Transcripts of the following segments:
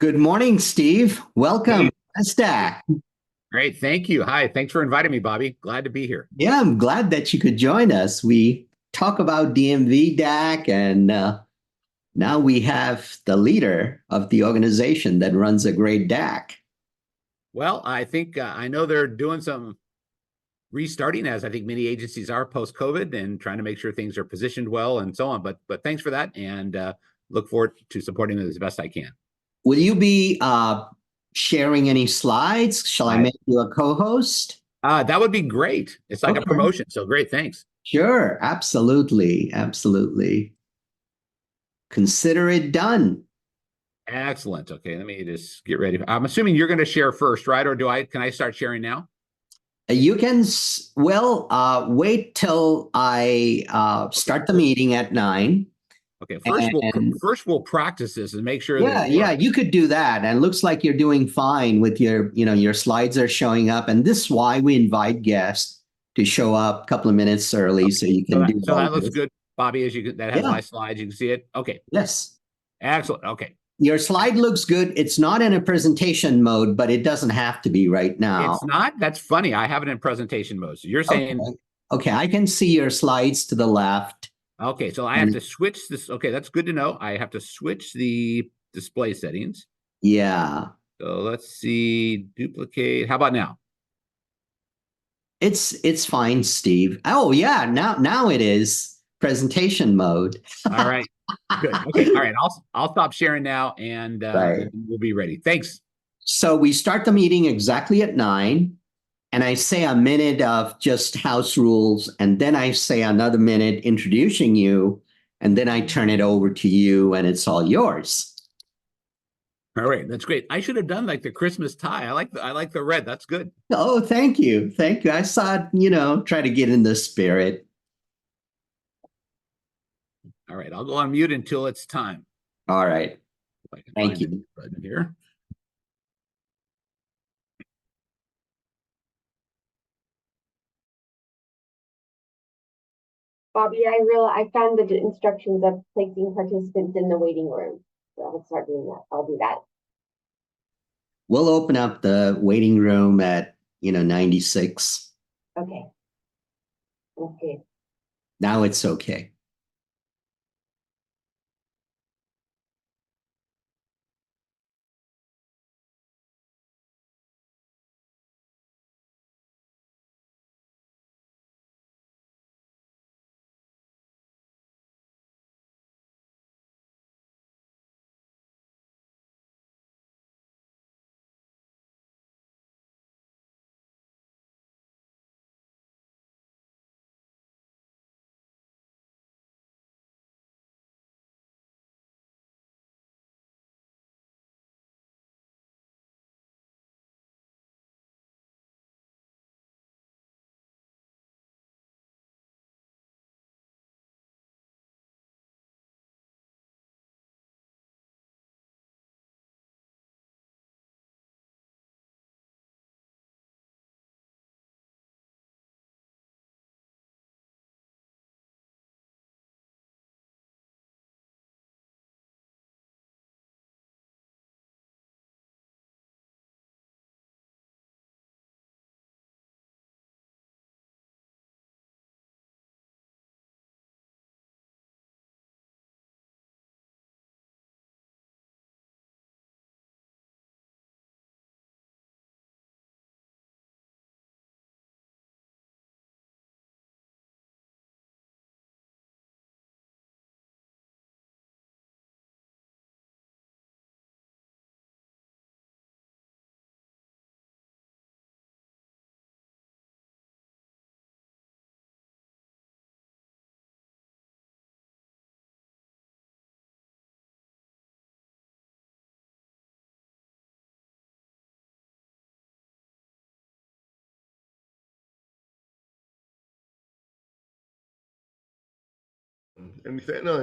Good morning, Steve. Hey, Welcome, SDAC. great. Thank you. Hi. Thanks for inviting me, Bobby. Glad to be here. Yeah, I'm glad that you could join us. We talk about DMV DAC, and now we have the leader of the organization that runs a great DAC. Well, I think I know they're doing some restarting, as I think many agencies are post-COVID, and trying to make sure things are positioned well and so on. But thanks for that, and look forward to supporting them as best I can. Will you be sharing any slides? Shall I I make you a co-host? That would be great. It's like a Okay. promotion, so great. Thanks. Sure, absolutely, absolutely. Consider it done. Excellent. Okay, let me just get ready. I'm assuming you're going to share first, right? Or do I? Can I start sharing now? You can, wait till I Okay. start the meeting at 9. Okay. And First we'll practice this and make sure that yeah, it yeah, works. you could do that. And it looks like you're doing fine with your slides are showing up. And this is why we invite guests to show up a couple of minutes early so Okay. you So can that do so all that looks this. good, Bobby. That has Yeah, my slides. You can see it. Okay. yes. Excellent. Okay. Your slide looks good. It's not in a presentation mode, but it doesn't have to be right now. It's not. That's funny. I have it in presentation mode. So you're saying, Okay. Okay, I can see your slides to the left. okay, so I have And to switch this. Okay, that's good to know. I have to switch the display settings. yeah, So let's see, duplicate. How about now? it's fine, Steve. Oh yeah, now it is presentation mode. All right. Good. Okay. All right. I'll stop sharing now and Right. we'll be ready. Thanks. So we start the meeting exactly at 9, and I say a minute of just house rules, and then I say another minute introducing you, and then I turn it over to you, and it's all yours. All right. That's great. I should have done like the Christmas tie. I like the red. That's good. Oh, thank you. Thank you. I saw, try to get in the spirit. All right. I'll go on mute until it's time. All right. If I can Thank find the you. button here. Bobby, I found the instructions of placing participants in the waiting room. So I'll start doing that. I'll do that. We'll open up the waiting room at, 96. Okay. Okay. Now it's okay. And he said, no,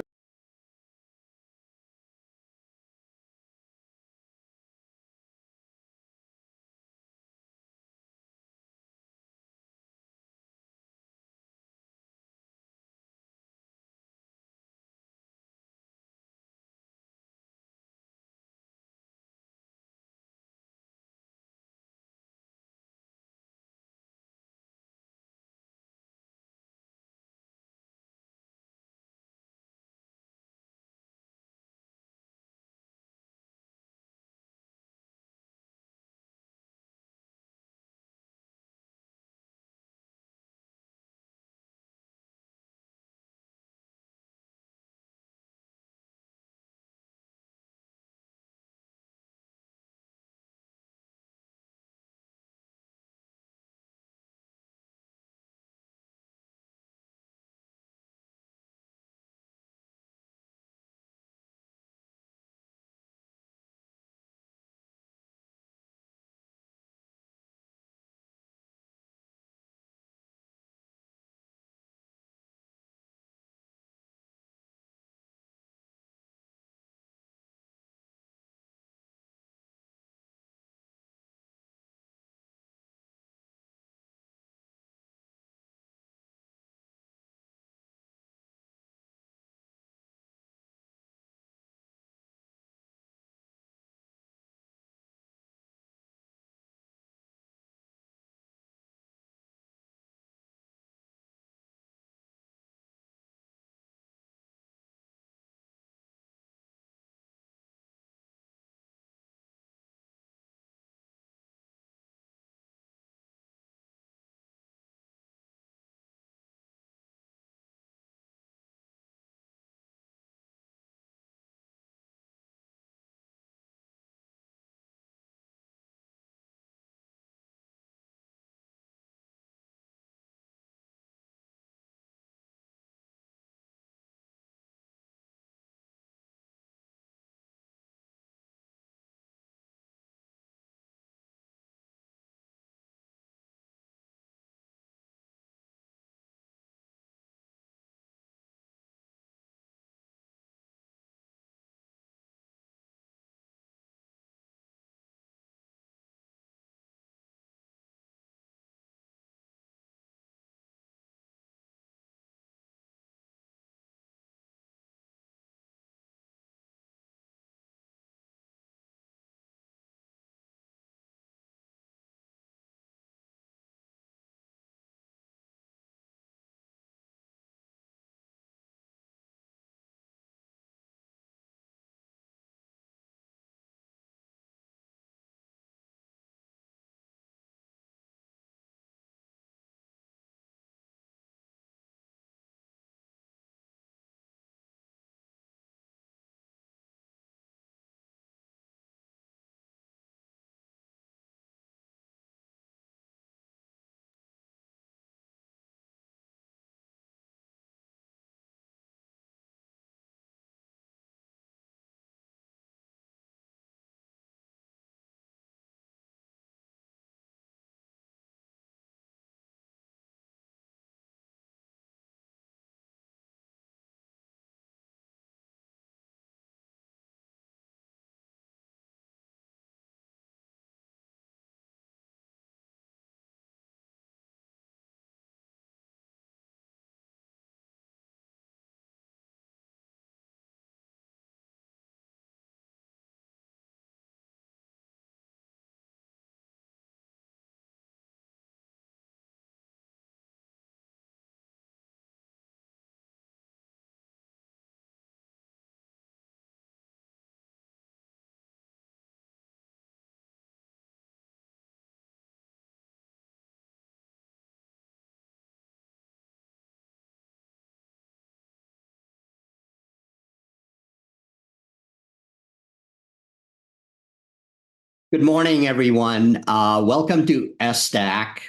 Good morning, everyone. Welcome to SDAC.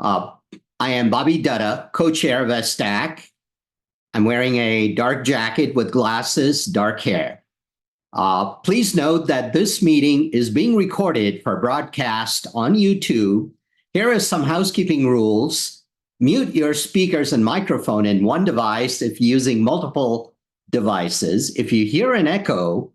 I am Bobby Dutta, co-chair of SDAC. I'm wearing a dark jacket with glasses, dark hair. Please note that this meeting is being recorded for broadcast on YouTube. Here are some housekeeping rules. Mute your speakers and microphone in one device if using multiple devices. If you hear an echo,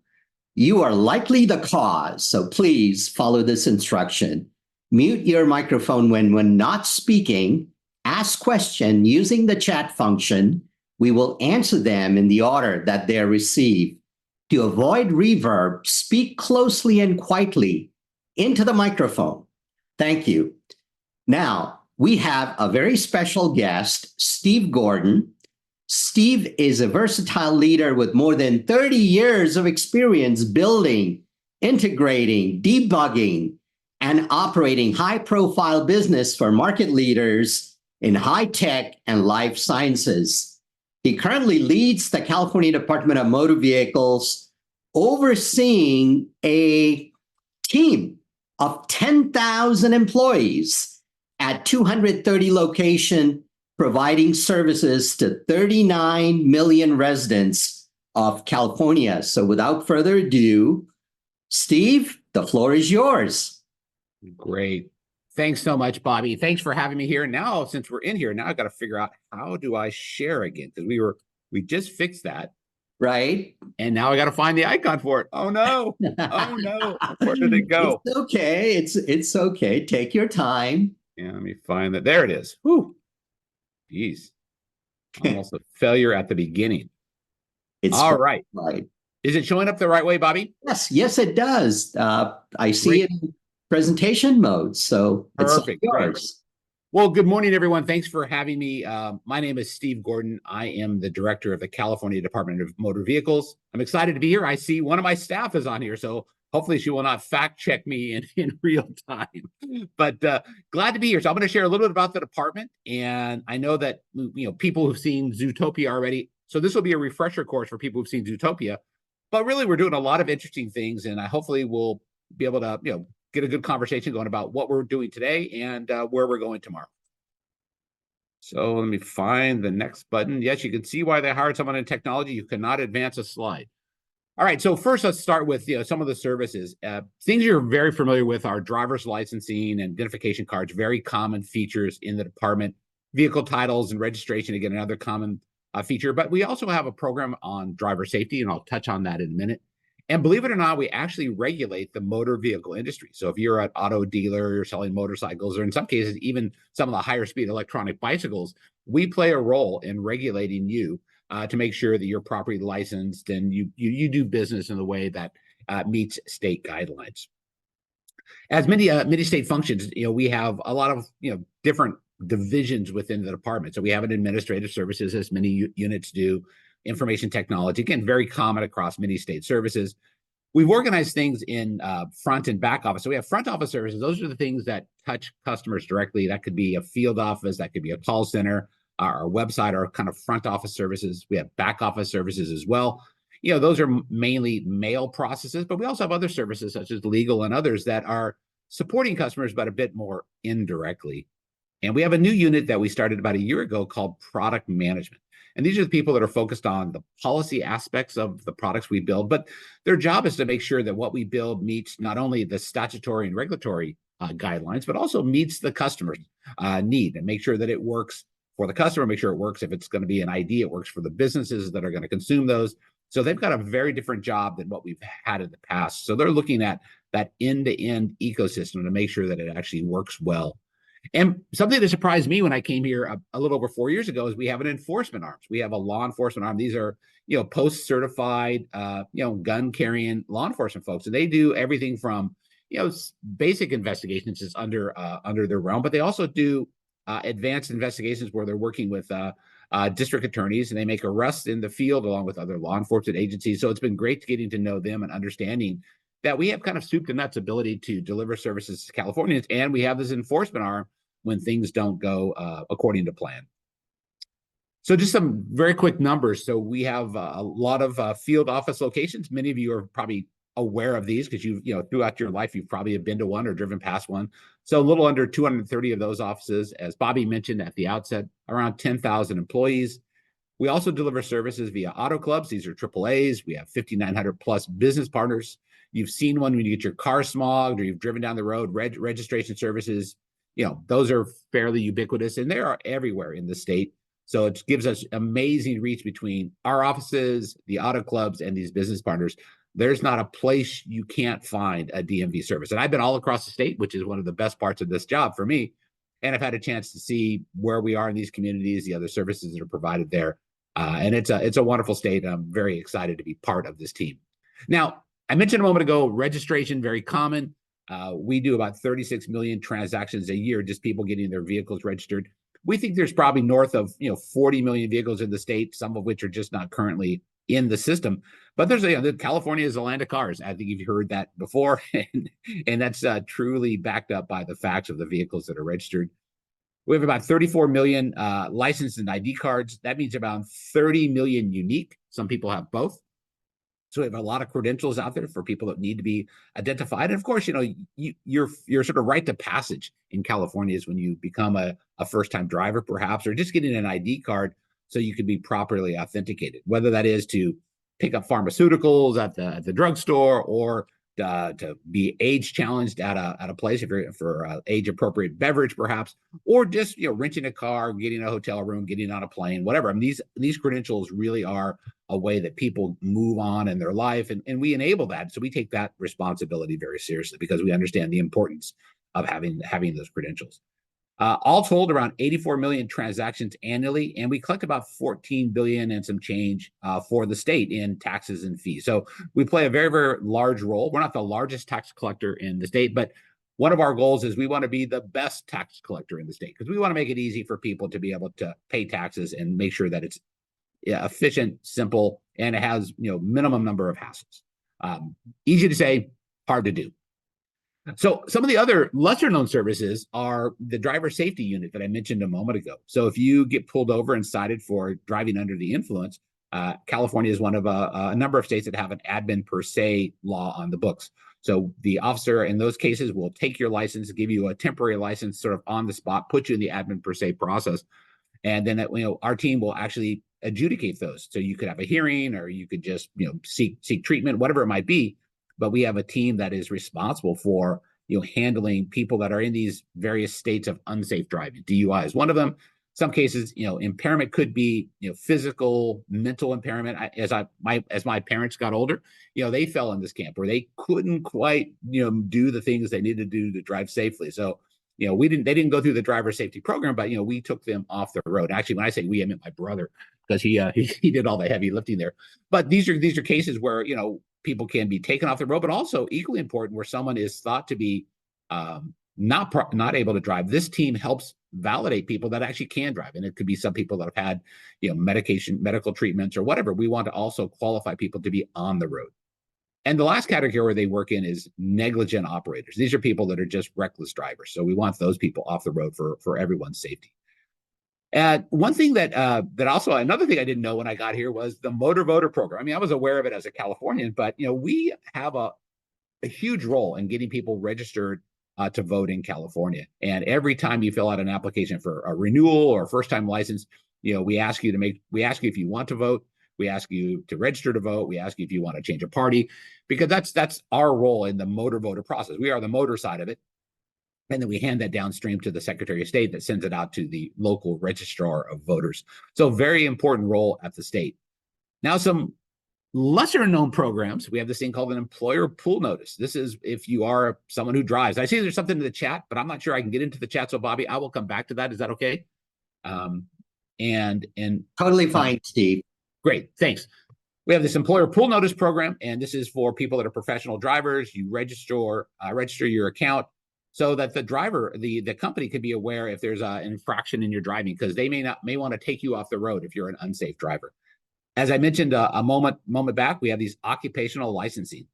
you are likely the cause, so please follow this instruction. Mute your microphone when not speaking. Ask question using the chat function. We will answer them in the order that they're received. To avoid reverb, speak closely and quietly into the microphone. Thank you. Now, we have a very special guest, Steve Gordon. Steve is a versatile leader with more than 30 years of experience building, integrating, debugging, and operating high-profile business for market leaders in high tech and life sciences. He currently leads the California Department of Motor Vehicles, overseeing a team of 10,000 employees at 230 locations, providing services to 39 million residents of California. So without further ado, Steve, the floor is yours. Great. Thanks so much, Bobby. Thanks for having me here. Now, since we're in here, now I got to figure out how do I share again? Because we just fixed that. Right. And now I got to find the icon for it. Oh no. Oh no. Where did it go? It's okay. It's okay. Take your time. Yeah, let me find that. There it is. Whew. Jeez. Almost a failure at the beginning. It's all right. Right. Is it showing up the right way, Bobby? Yes, it does. I see it in presentation mode, so perfect. It's yours. Well, good morning, everyone. Thanks for having me. My name is Steve Gordon. I am the director of the California Department of Motor Vehicles. I'm excited to be here. I see one of my staff is on here, so hopefully she will not fact check me in real time. But glad to be here. So I'm going to share a little bit about the department. And I know that people who've seen Zootopia already. So this will be a refresher course for people who've seen Zootopia. But really, we're doing a lot of interesting things, and I hopefully we'll be able to get a good conversation going about what we're doing today and where we're going tomorrow. So let me find the next button. Yes, you can see why they hired someone in technology. You cannot advance a slide. All right, so first let's start with some of the services. Things you're very familiar with are driver's licensing and identification cards, very common features in the department. Vehicle titles and registration, again, another common feature. But we also have a program on driver safety, and I'll touch on that in a minute. And believe it or not, we actually regulate the motor vehicle industry. So if you're an auto dealer, you're selling motorcycles, or in some cases, even some of the higher speed electronic bicycles, we play a role in regulating you to make sure that you're properly licensed and you do business in the way that meets state guidelines. As many state functions, we have a lot of different divisions within the department. So we have an administrative services, as many units do. Information technology, again, very common across many state services. We've organized things in front and back office. So we have front office services. Those are the things that touch customers directly. That could be a field office, that could be a call center, our website, our kind of front office services. We have back office services as well. Those are mainly mail processes, but we also have other services such as legal and others that are supporting customers, but a bit more indirectly. And we have a new unit that we started about a year ago called product management. And these are the people that are focused on the policy aspects of the products we build, but their job is to make sure that what we build meets not only the statutory and regulatory guidelines, but also meets the customer's need, and make sure that it works for the customer, make sure it works if it's going to be an ID, it works for the businesses that are going to consume those. So they've got a very different job than what we've had in the past. So they're looking at that end-to-end ecosystem to make sure that it actually works well. And something that surprised me when I came here a little over 4 years ago is we have an enforcement arm. We have a law enforcement arm. These are, post-certified, gun carrying law enforcement folks. And they do everything from, basic investigations is under their realm, but they also do advanced investigations where they're working with district attorneys, and they make arrests in the field along with other law enforcement agencies. So it's been great getting to know them and understanding that we have kind of soup to nuts ability to deliver services to Californians, and we have this enforcement arm when things don't go according to plan. So just some very quick numbers. So we have a lot of field office locations. Many of you are probably aware of these because throughout your life, you've probably been to one or driven past one. So a little under 230 of those offices, as Bobby mentioned at the outset, around 10,000 employees. We also deliver services via auto clubs. These are AAAs. We have 5,900 plus business partners. You've seen one when you get your car smogged or you've driven down the road, registration services. Those are fairly ubiquitous and they are everywhere in the state. So it gives us amazing reach between our offices, the auto clubs, and these business partners. There's not a place you can't find a DMV service. And I've been all across the state, which is one of the best parts of this job for me. And I've had a chance to see where we are in these communities, the other services that are provided there. And it's a wonderful state. And I'm very excited to be part of this team. Now, I mentioned a moment ago, registration, very common. We do about 36 million transactions a year, just people getting their vehicles registered. We think there's probably north of 40 million vehicles in the state, some of which are just not currently in the system. But there's California is a land of cars. I think you've heard that before, and that's truly backed up by the facts of the vehicles that are registered. We have about 34 million licensed and ID cards. That means about 30 million unique. Some people have both. So we have a lot of credentials out there for people that need to be identified. And of course, your sort of right to passage in California is when you become a first-time driver, perhaps, or just getting an ID card so you can be properly authenticated, whether that is to pick up pharmaceuticals at the drugstore or to be age challenged at a place for age appropriate beverage, perhaps, or just renting a car, getting a hotel room, getting on a plane, whatever. I mean, these credentials really are a way that people move on in their life, and we enable that. So we take that responsibility very seriously because we understand the importance of having those credentials. All told, around 84 million transactions annually, and we collect about 14 billion and some change for the state in taxes and fees. So we play a very, very large role. We're not the largest tax collector in the state, but one of our goals is we want to be the best tax collector in the state because we want to make it easy for people to be able to pay taxes and make sure that it's efficient, simple, and it has minimum number of hassles. Easy to say, hard to do. So some of the other lesser known services are the driver safety unit that I mentioned a moment ago. So if you get pulled over and cited for driving under the influence, California is one of a number of states that have an admin per se law on the books. So the officer in those cases will take your license, give you a temporary license sort of on the spot, put you in the admin per se process. And then our team will actually adjudicate those. So you could have a hearing or you could just seek treatment, whatever it might be. But we have a team that is responsible for handling people that are in these various states of unsafe driving. DUI is one of them. Some cases, impairment could be physical, mental impairment. As my parents got older, they fell in this camp where they couldn't quite do the things they needed to do to drive safely. So they didn't go through the driver safety program, but we took them off the road. Actually, when I say we, I meant my brother because he did all the heavy lifting there. But these are cases where people can be taken off the road, but also equally important where someone is thought to be not able to drive. This team helps validate people that actually can drive, and it could be some people that have had medical treatments or whatever. We want to also qualify people to be on the road. And the last category they work in is negligent operators. These are people that are just reckless drivers. So we want those people off the road for everyone's safety. One thing another thing I didn't know when I got here was the motor voter program. I mean, I was aware of it as a Californian, but we have a huge role in getting people registered to vote in California. And every time you fill out an application for a renewal or a first-time license, we ask you if you want to vote. We ask you to register to vote. We ask you if you want to change a party, because that's our role in the motor voter process. We are the motor side of it. And then we hand that downstream to the Secretary of State that sends it out to the local registrar of voters. So very important role at the state. Now, some lesser known programs. We have this thing called an employer pull notice. This is if you are someone who drives. I see there's something in the chat, but I'm not sure I can get into the chat. So Bobby, I will come back to that. Is that okay? And totally fine, Steve. Great, thanks. We have this employer pull notice program, and this is for people that are professional drivers. You register your account so that the driver, the company could be aware if there's an infraction in your driving, because they may want to take you off the road if you're an unsafe driver. As I mentioned a moment back, we have these occupational licensing.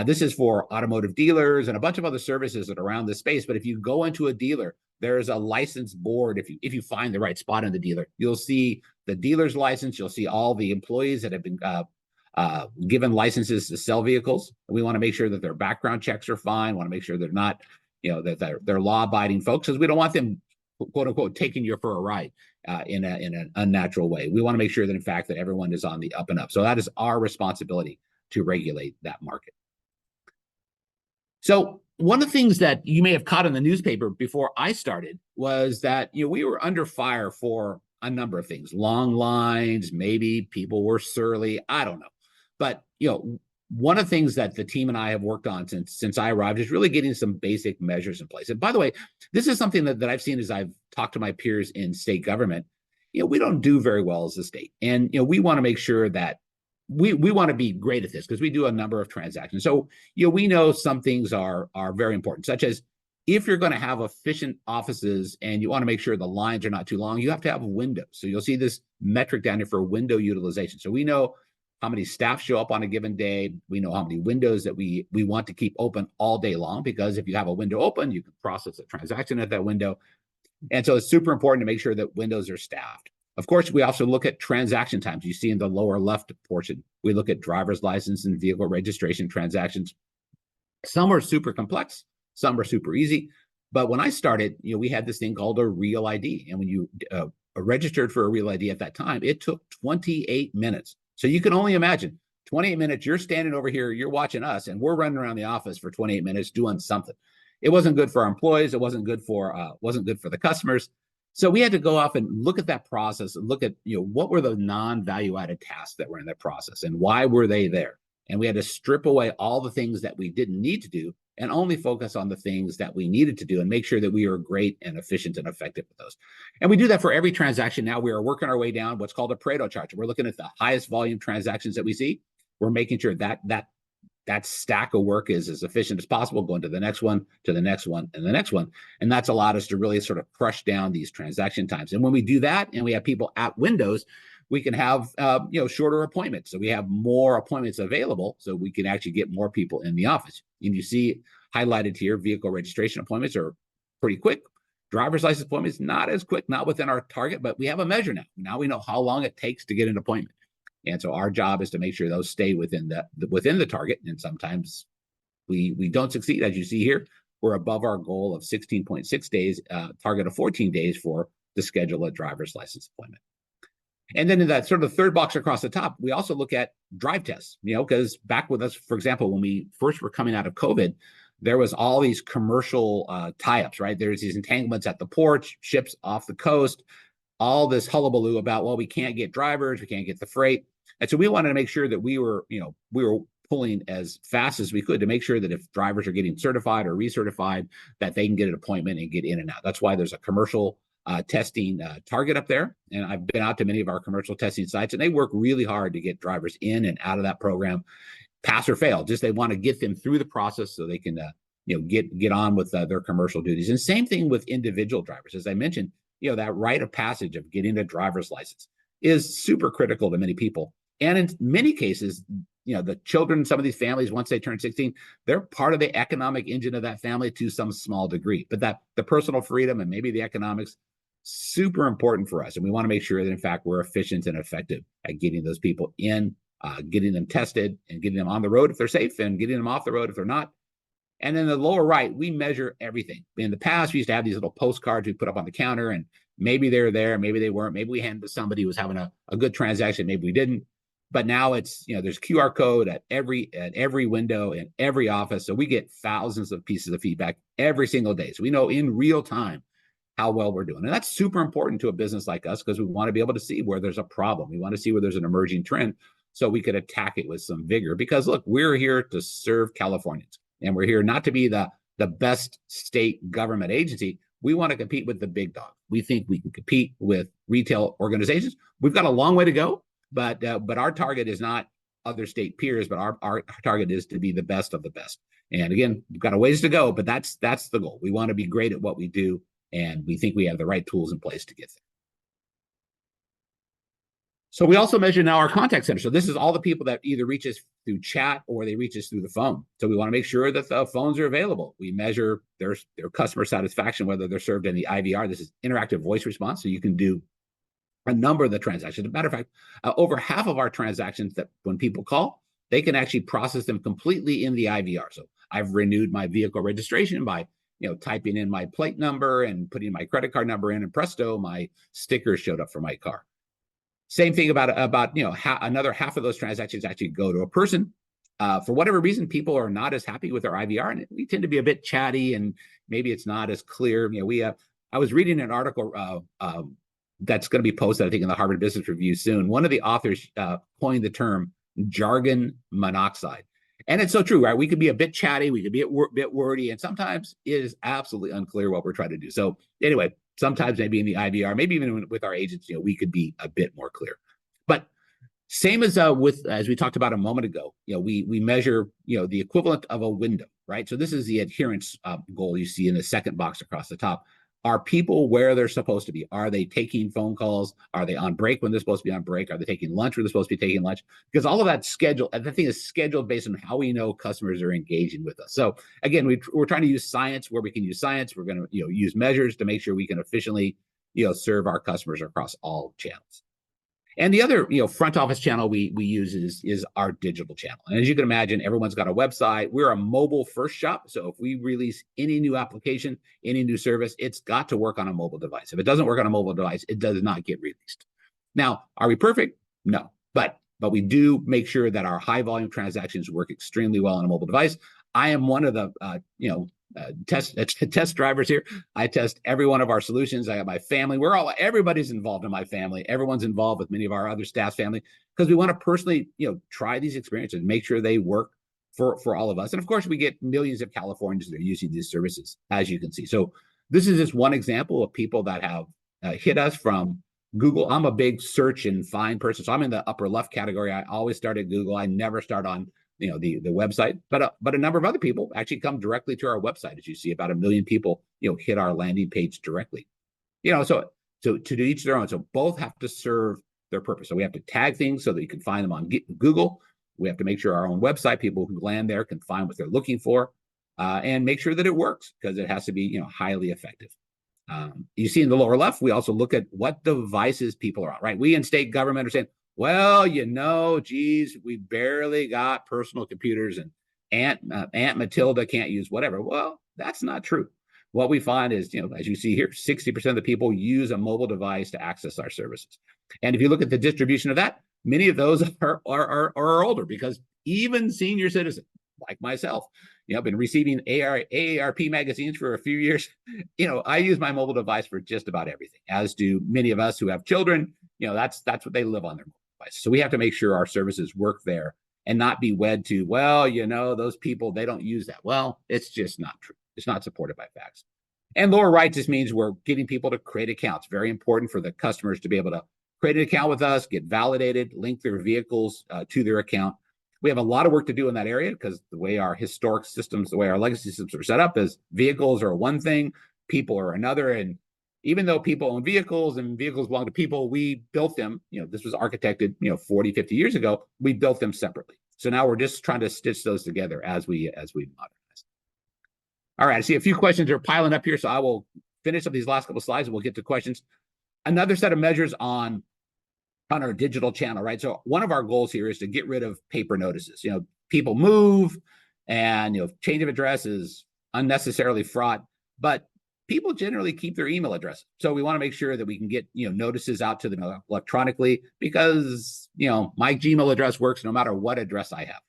This is for automotive dealers and a bunch of other services that are around this space. But if you go into a dealer, there's a license board. If you find the right spot in the dealer, you'll see the dealer's license. You'll see all the employees that have been given licenses to sell vehicles. We want to make sure that their background checks are fine. Want to make sure they're not, that they're law-abiding folks, because we don't want them, quote unquote, taking you for a ride in an unnatural way. We want to make sure that, in fact, that everyone is on the up and up. So that is our responsibility to regulate that market. So one of the things that you may have caught in the newspaper before I started was that we were under fire for a number of things. Long lines, maybe people were surly, I don't know. But one of the things that the team and I have worked on since I arrived is really getting some basic measures in place. And by the way, this is something that I've seen as I've talked to my peers in state government. We don't do very well as a state. And we want to make sure that we want to be great at this, because we do a number of transactions. So we know some things are very important, such as if you're going to have efficient offices and you want to make sure the lines are not too long, you have to have windows. So you'll see this metric down here for window utilization. So we know how many staff show up on a given day. We know how many windows that we want to keep open all day long, because if you have a window open, you can process a transaction at that window. And so it's super important to make sure that windows are staffed. Of course, we also look at transaction times. You see in the lower left portion, we look at driver's license and vehicle registration transactions. Some are super complex, some are super easy. But when I started, we had this thing called a real ID. And when you registered for a real ID at that time, it took 28 minutes. So you can only imagine 28 minutes, you're standing over here, you're watching us, and we're running around the office for 28 minutes doing something. It wasn't good for our employees. It wasn't good for the customers. So we had to go off and look at that process and look at, what were the non-value added tasks that were in that process and why were they there? And we had to strip away all the things that we didn't need to do and only focus on the things that we needed to do and make sure that we are great and efficient and effective with those. And we do that for every transaction. Now we are working our way down what's called a Pareto chart. We're looking at the highest volume transactions that we see. We're making sure that stack of work is as efficient as possible, going to the next one, to the next one, and the next one. And that's allowed us to really sort of crush down these transaction times. And when we do that and we have people at windows, we can have shorter appointments. So we have more appointments available, so we can actually get more people in the office. And you see highlighted here, vehicle registration appointments are pretty quick. Driver's license appointments, not as quick, not within our target, but we have a measure now. Now we know how long it takes to get an appointment. And so our job is to make sure those stay within the target. And sometimes we don't succeed. As you see here, we're above our goal of 16.6 days, target of 14 days to schedule a driver's license appointment. And then in that sort of third box across the top, we also look at drive tests, because back with us, for example, when we first were coming out of COVID, there was all these commercial tie-ups, right? There's these entanglements at the ports, ships off the coast, all this hullabaloo about, well, we can't get drivers, we can't get the freight. And so we wanted to make sure that we were pulling as fast as we could to make sure that if drivers are getting certified or recertified, that they can get an appointment and get in and out. That's why there's a commercial testing target up there. And I've been out to many of our commercial testing sites, and they work really hard to get drivers in and out of that program, pass or fail. Just they want to get them through the process so they can get on with their commercial duties. And same thing with individual drivers. As I mentioned, that rite of passage of getting a driver's license is super critical to many people. And in many cases, the children, some of these families, once they turn 16, they're part of the economic engine of that family to some small degree. But that the personal freedom and maybe the economics, super important for us. And we want to make sure that, in fact, we're efficient and effective at getting those people in, getting them tested and getting them on the road if they're safe and getting them off the road if they're not. And in the lower right, we measure everything. In the past, we used to have these little postcards we put up on the counter, and maybe they're there, maybe they weren't. Maybe we handed to somebody who was having a good transaction, maybe we didn't. But now it's, there's QR code at every window in every office. So we get thousands of pieces of feedback every single day. So we know in real time how well we're doing. And that's super important to a business like us, because we want to be able to see where there's a problem. We want to see where there's an emerging trend so we could attack it with some vigor. Because look, we're here to serve Californians, and we're here not to be the best state government agency. We want to compete with the big dog. We think we can compete with retail organizations. We've got a long way to go. But our target is not other state peers, but our target is to be the best of the best. And again, we've got a ways to go, but that's the goal. We want to be great at what we do, and we think we have the right tools in place to get there. So we also measure now our contact center. So this is all the people that either reach us through chat or they reach us through the phone. So we want to make sure that the phones are available. We measure their customer satisfaction, whether they're served in the IVR. This is interactive voice response. So you can do a number of the transactions. As a matter of fact, over half of our transactions that when people call, they can actually process them completely in the IVR. So I've renewed my vehicle registration by typing in my plate number and putting my credit card number in, and presto, my sticker showed up for my car. Same thing about another half of those transactions actually go to a person. For whatever reason, people are not as happy with our IVR, and we tend to be a bit chatty, and maybe it's not as clear. I was reading an article that's going to be posted, I think, in the Harvard Business Review soon. One of the authors coined the term jargon monoxide. And it's so true, right? We could be a bit chatty, we could be a bit wordy, and sometimes it is absolutely unclear what we're trying to do. So anyway, sometimes maybe in the IVR, maybe even with our agents, we could be a bit more clear. But same as as we talked about a moment ago, we measure the equivalent of a window, right? So this is the adherence goal you see in the second box across the top. Are people where they're supposed to be? Are they taking phone calls? Are they on break when they're supposed to be on break? Are they taking lunch when they're supposed to be taking lunch? Because all of that's scheduled, and the thing is scheduled based on how we know customers are engaging with us. So again, we're trying to use science where we can use science. We're going to use measures to make sure we can efficiently serve our customers across all channels. And the other, front office channel we use is our digital channel. And as you can imagine, everyone's got a website. We're a mobile first shop. So if we release any new application, any new service, it's got to work on a mobile device. If it doesn't work on a mobile device, it does not get released. Now, are we perfect? No, but we do make sure that our high volume transactions work extremely well on a mobile device. I am one of the, test drivers here. I test every one of our solutions. I got my family. Everybody's involved in my family. Everyone's involved with many of our other staff's family, because we want to personally, try these experiences, make sure they work for all of us. And of course, we get millions of Californians that are using these services, as you can see. So this is just one example of people that have hit us from Google. I'm a big search and find person, so I'm in the upper left category. I always start at Google. I never start on the website, but a number of other people actually come directly to our website. As you see, about 1 million people hit our landing page directly. So to do each their own. So both have to serve their purpose. So we have to tag things so that you can find them on Google. We have to make sure our own website, people who land there, can find what they're looking for, and make sure that it works, because it has to be highly effective. You see in the lower left, we also look at what devices people are on, right? We in state government are saying, well, geez, we barely got personal computers, and Aunt Matilda can't use whatever. Well, that's not true. What we find is, as you see here, 60% of the people use a mobile device to access our services. And if you look at the distribution of that, many of those are older, because even senior citizens like myself, I've been receiving AARP magazines for a few years. I use my mobile device for just about everything, as do many of us who have children. That's what they live on their mobile device. So we have to make sure our services work there and not be wed to, well, those people, they don't use that. Well, it's just not true. It's not supported by facts. And lower right just means we're getting people to create accounts. Very important for the customers to be able to create an account with us, get validated, link their vehicles to their account. We have a lot of work to do in that area, because the way our historic systems, the way our legacy systems are set up, is vehicles are one thing, people are another. And even though people own vehicles and vehicles belong to people, we built them, this was architected, 40, 50 years ago, we built them separately. So now we're just trying to stitch those together as we modernize. All right, I see a few questions are piling up here, so I will finish up these last couple of slides and we'll get to questions. Another set of measures on our digital channel, right? So one of our goals here is to get rid of paper notices. People move, and change of address is unnecessarily fraught, but people generally keep their email address. So we want to make sure that we can get notices out to them electronically, because my Gmail address works no matter what address I have,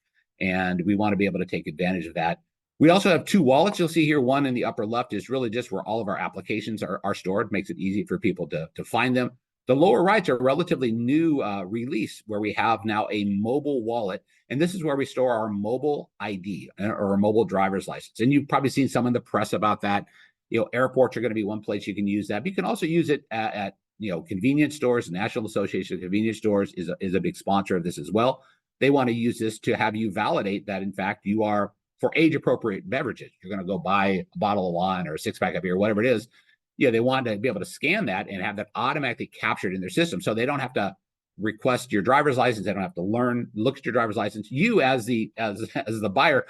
and we want to be able to take advantage of that. We also have 2 wallets. You'll see here, one in the upper left is really just where all of our applications are stored, makes it easy for people to find them. The lower right's a relatively new release, where we have now a mobile wallet, and this is where we store our mobile ID or our mobile driver's license. And you've probably seen some in the press about that. Airports are going to be one place you can use that. But you can also use it at convenience stores. The National Association of Convenience Stores is a big sponsor of this as well. They want to use this to have you validate that, in fact, you are, for age-appropriate beverages, you're going to go buy a bottle of wine or a 6-pack of beer, whatever it is. They want to be able to scan that and have that automatically captured in their system, so they don't have to request your driver's license. They don't have to look at your driver's license. You, as the buyer,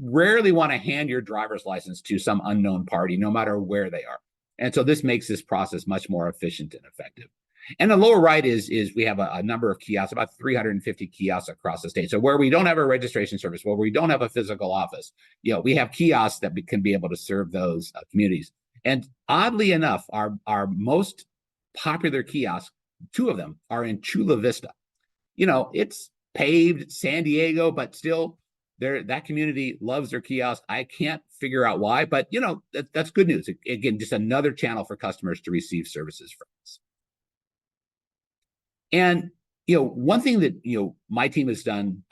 rarely want to hand your driver's license to some unknown party, no matter where they are. And so this makes this process much more efficient and effective. And the lower right is we have a number of kiosks, about 350 kiosks across the state. So where we don't have a registration service, where we don't have a physical office, we have kiosks that can be able to serve those communities. And oddly enough, our most popular kiosks, 2 of them, are in Chula Vista. It's paved San Diego, but still that community loves their kiosk. I can't figure out why, but that's good news. Again, just another channel for customers to receive services from us. And one thing that my team has done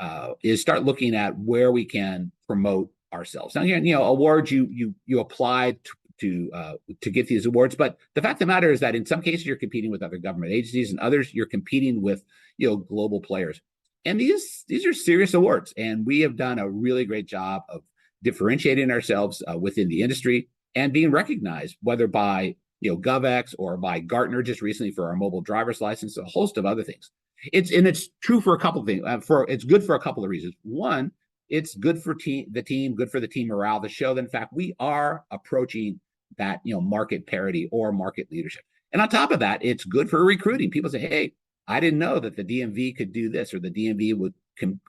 is start looking at where we can promote ourselves. Now, awards, you applied to get these awards, but the fact of the matter is that in some cases you're competing with other government agencies, and others you're competing with global players. And these are serious awards, and we have done a really great job of differentiating ourselves within the industry and being recognized, whether by GovX or by Gartner just recently for our mobile driver's license, a host of other things. It's true for a couple of things. It's good for a couple of reasons. One, it's good for the team, good for the team morale to show that in fact we are approaching that market parity or market leadership. And on top of that, it's good for recruiting. People say, hey, I didn't know that the DMV could do this or the DMV would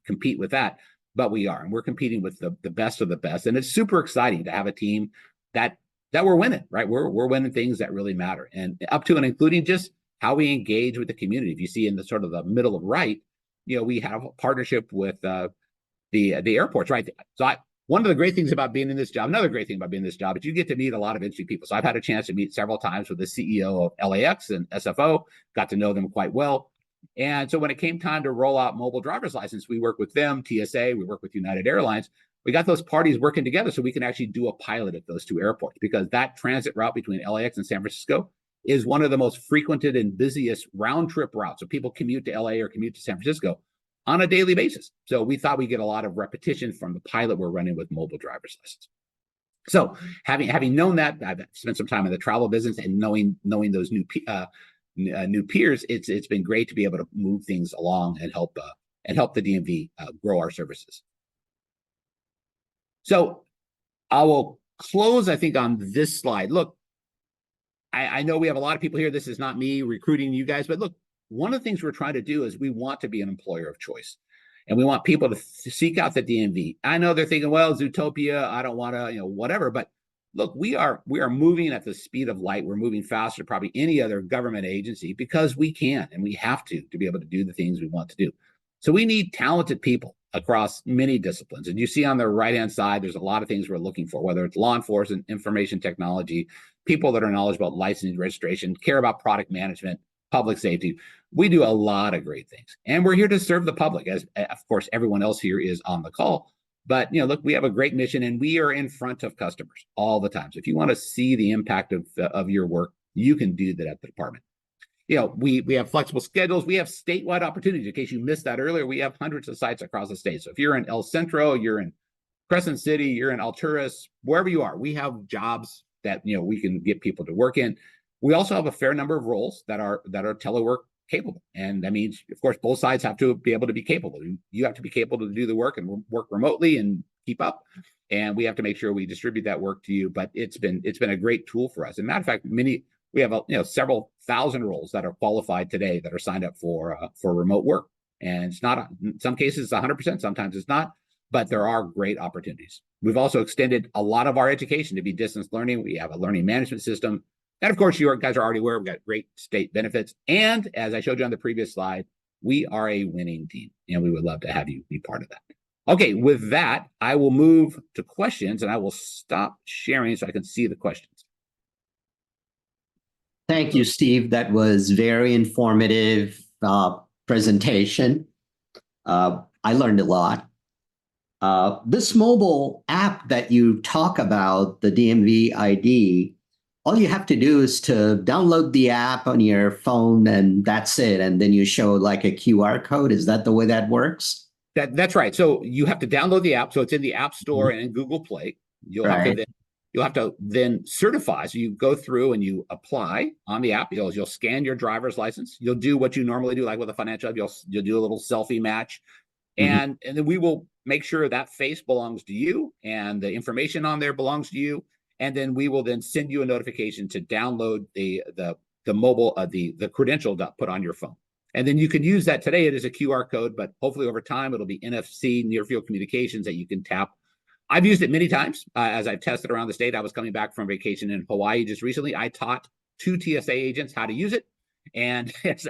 compete with that, but we are, and we're competing with the best of the best. And it's super exciting to have a team that we're winning, right? We're winning things that really matter, and up to and including just how we engage with the community. If you see in the sort of the middle of right, we have a partnership with the airports, right? So one of the great things about being in this job, another great thing about being in this job, is you get to meet a lot of interesting people. So I've had a chance to meet several times with the CEO of LAX and SFO, got to know them quite well. And so when it came time to roll out mobile driver's license, we work with them, TSA, we work with United Airlines. We got those parties working together so we can actually do a pilot at those 2 airports, because that transit route between LAX and San Francisco is one of the most frequented and busiest round trip routes. So people commute to LA or commute to San Francisco on a daily basis. So we thought we'd get a lot of repetition from the pilot we're running with mobile driver's license. So having known that, I've spent some time in the travel business, and knowing those new peers, it's been great to be able to move things along and help the DMV grow our services. So I will close, I think, on this slide. Look, I know we have a lot of people here. This is not me recruiting you guys, but look, one of the things we're trying to do is we want to be an employer of choice, and we want people to seek out the DMV. I know they're thinking, well, Zootopia, I don't want to, whatever, but look, we are moving at the speed of light. We're moving faster than probably any other government agency, because we can and we have to be able to do the things we want to do. So we need talented people across many disciplines. And you see on the right-hand side, there's a lot of things we're looking for, whether it's law enforcement, information technology, people that are knowledgeable about licensing, registration, care about product management, public safety. We do a lot of great things. And we're here to serve the public, as of course everyone else here is on the call. But look, we have a great mission, and we are in front of customers all the time. So if you want to see the impact of your work, you can do that at the department. We have flexible schedules. We have statewide opportunities. In case you missed that earlier, we have hundreds of sites across the state. So if you're in El Centro, you're in Crescent City, you're in Alturas, wherever you are, we have jobs that we can get people to work in. We also have a fair number of roles that are telework capable, and that means, of course, both sides have to be able to be capable. You have to be capable to do the work and work remotely and keep up, and we have to make sure we distribute that work to you. But it's been a great tool for us. As a matter of fact, we have several thousand roles that are qualified today that are signed up for remote work, and it's not, in some cases it's 100%, sometimes it's not, but there are great opportunities. We've also extended a lot of our education to be distance learning. We have a learning management system. And of course, you guys are already aware, we've got great state benefits. And as I showed you on the previous slide, we are a winning team, and we would love to have you be part of that. Okay, with that, I will move to questions, and I will stop sharing so I can see the questions. Thank you, Steve. That was very informative presentation. I learned a lot. This mobile app that you talk about, the DMV ID, all you have to do is to download the app on your phone, and that's it. And then you show like a QR code. Is that the way that works? That's right. So you have to download the app. So it's in the App Store and in Google Play. You'll have to then certify. So you go through and you apply on the app. You'll scan your driver's license. You'll do what you normally do, like with a financial app. You'll do a little selfie match, and then we will make sure that face belongs to you and the information on there belongs to you. And then we will then send you a notification to download the mobile, the credential to put on your phone. And then you can use that today. It is a QR code, but hopefully over time, it'll be NFC, near field communications that you can tap. I've used it many times as I've tested around the state. I was coming back from vacation in Hawaii just recently. I taught 2 TSA agents how to use it. And as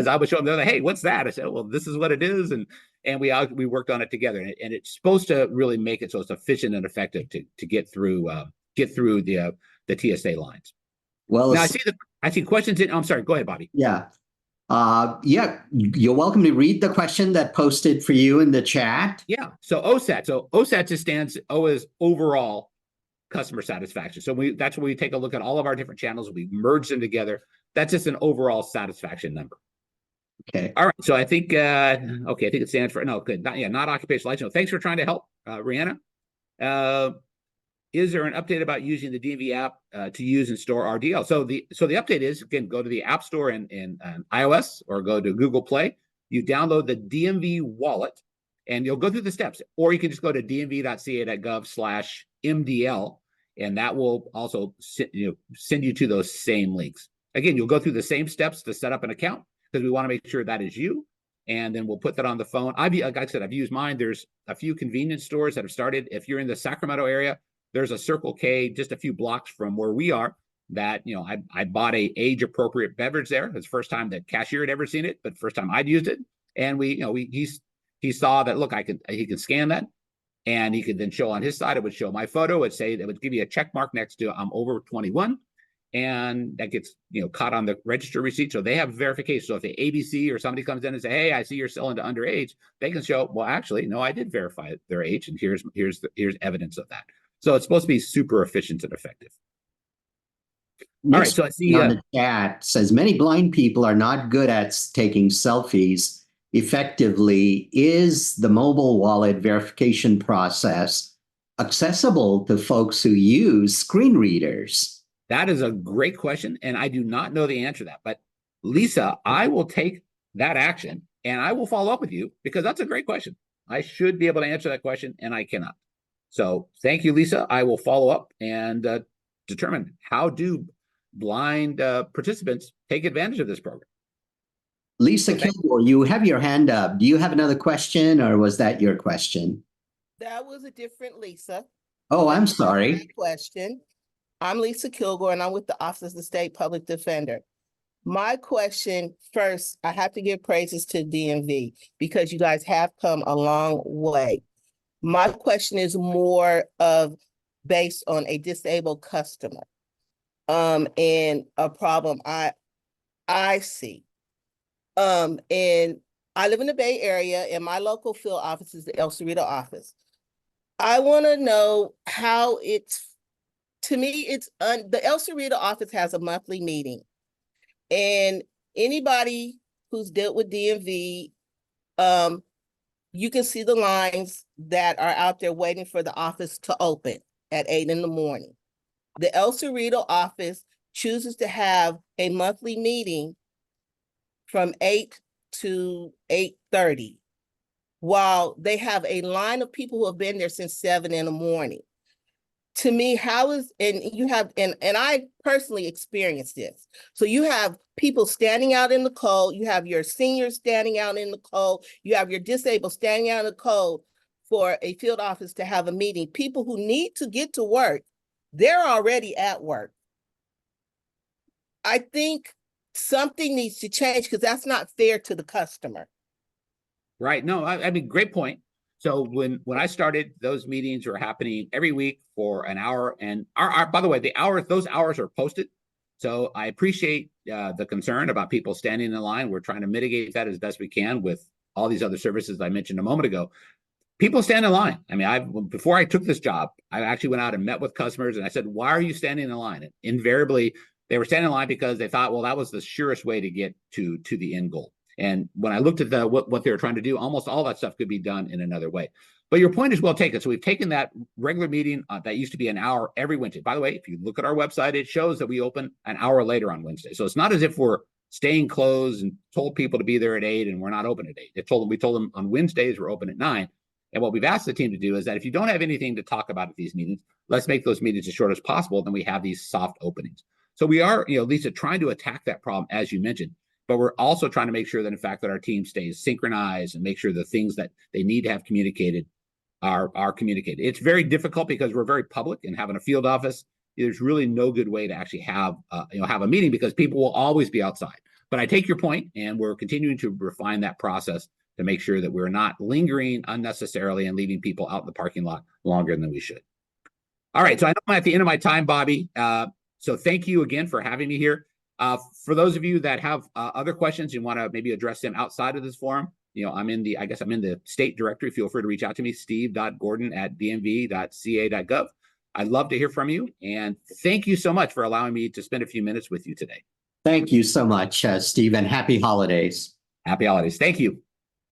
I was showing them, they're like, hey, what's that? I said, well, this is what it is. And we worked on it together. And it's supposed to really make it so it's efficient and effective to get through the TSA lines. Well, now I see questions in. I'm sorry. Go ahead, Bobby. Yeah. You're welcome to read the question that posted for you in the chat. Yeah. So OSAT. So OSAT just stands, O is overall customer satisfaction. So that's where we take a look at all of our different channels. We merge them together. That's just an overall satisfaction number. Okay. All right. So I think, I think it stands for, no, good. Not occupational license. Thanks for trying to help, Rihanna. Is there an update about using the DMV app to use and store RDL? So the update is, again, go to the App Store in iOS or go to Google Play. You download the DMV wallet, and you'll go through the steps. Or you can just go to dmv.ca.gov/MDL, and that will also send you to those same links. Again, you'll go through the same steps to set up an account because we want to make sure that is you. And then we'll put that on the phone. Like I said, I've used mine. There's a few convenience stores that have started. If you're in the Sacramento area, there's a Circle K just a few blocks from where we are that, I bought a age-appropriate beverage there. It's the first time that cashier had ever seen it, but first time I'd used it. And he saw that, look, he can scan that. And he could then show on his side, it would show my photo. It would give you a check mark next to I'm over 21. And that gets caught on the register receipt. So they have verification. So if the ABC or somebody comes in and say, hey, I see you're selling to underage, they can show, well, actually, no, I did verify their age, and here's evidence of that. So it's supposed to be super efficient and effective. Next, all right. So I see on the chat says many blind people are not good at taking selfies effectively. Is the mobile wallet verification process accessible to folks who use screen readers? That is a great question, and I do not know the answer to that. But Lisa, I will take that action, and I will follow up with you because that's a great question. I should be able to answer that question, and I cannot. So thank you, Lisa. I will follow up and determine how do blind participants take advantage of this program. Lisa Kilgore, you have your hand up. Do you have another question, or was that your question? That was a different Lisa. Oh, I'm sorry. Question. I'm Lisa Kilgore, and I'm with the Office of the State Public Defender. My question first, I have to give praises to DMV because you guys have come a long way. My question is more of based on a disabled customer and a problem I see. And I live in the Bay Area, and my local field office is the El Cerrito office. I want to know how to me, the El Cerrito office has a monthly meeting, and anybody who's dealt with DMV, you can see the lines that are out there waiting for the office to open at 8 in the morning. The El Cerrito office chooses to have a monthly meeting from 8 to 8:30, while they have a line of people who have been there since 7 in the morning. To me, and I personally experienced this. So you have people standing out in the cold, you have your seniors standing out in the cold, you have your disabled standing out in the cold for a field office to have a meeting. People who need to get to work, they're already at work. I think something needs to change because that's not fair to the customer. Right. No, I mean, great point. So when I started, those meetings were happening every week for an hour. And by the way, those hours are posted. So I appreciate the concern about people standing in line. We're trying to mitigate that as best we can with all these other services I mentioned a moment ago. People stand in line. I mean, before I took this job, I actually went out and met with customers and I said, why are you standing in line? And invariably, they were standing in line because they thought, well, that was the surest way to get to the end goal. And when I looked at what they were trying to do, almost all that stuff could be done in another way. But your point is well taken. So we've taken that regular meeting that used to be an hour every Wednesday. By the way, if you look at our website, it shows that we open an hour later on Wednesday. So it's not as if we're staying closed and told people to be there at 8 and we're not open at 8. We told them on Wednesdays we're open at 9. And what we've asked the team to do is that if you don't have anything to talk about at these meetings, let's make those meetings as short as possible. Then we have these soft openings. So we are, Lisa, trying to attack that problem, as you mentioned, but we're also trying to make sure that, in fact, that our team stays synchronized and make sure the things that they need to have communicated are communicated. It's very difficult because we're very public and having a field office. There's really no good way to actually have a meeting because people will always be outside. But I take your point, and we're continuing to refine that process to make sure that we're not lingering unnecessarily and leaving people out in the parking lot longer than we should. All right, so I know I'm at the end of my time, Bobby. So thank you again for having me here. For those of you that have other questions, you want to maybe address them outside of this forum, I'm in the state directory. Feel free to reach out to me, steve.gordon@dmv.ca.gov. I'd love to hear from you. And thank you so much for allowing me to spend a few minutes with you today. Thank you so much, Steve, and happy holidays. Happy holidays. Thank you.